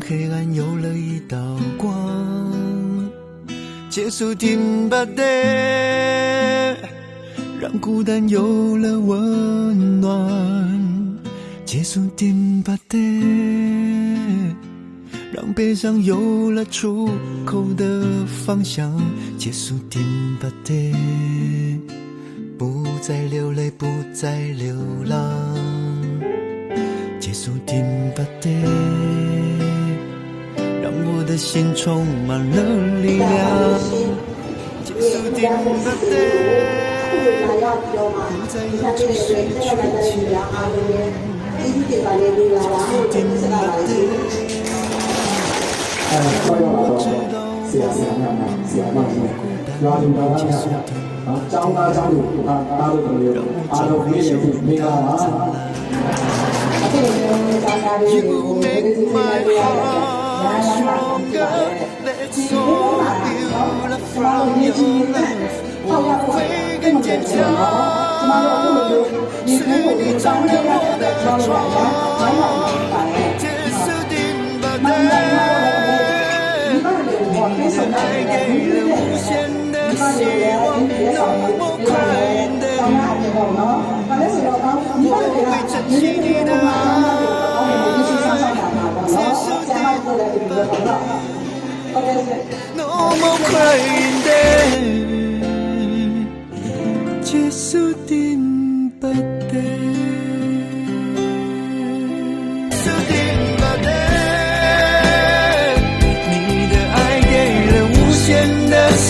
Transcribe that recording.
黑暗有了一道光，结束定吧的，让孤单有了温暖，结束定吧的，让悲伤有了出口的方向，结束定吧的，不再流泪，不再流浪，结束定吧的，让我的心充满了力量，结束定吧的，不再有着失去期待，结束定吧的，我知道我เสียมากเลยรอถึงตอนนั้นเจ้ามาเจ้าอยู่ตาดูตรงนี้ดูนี่สิมีอะไร You make my heart stronger. Let's all build from your love. 我会更坚强，是你照亮我的窗，结束定吧的，你的爱给了无限的希望，那么快的，我会珍惜你的爱。No more crying day， 结束定吧的，结束定吧的，你的爱给了无限的希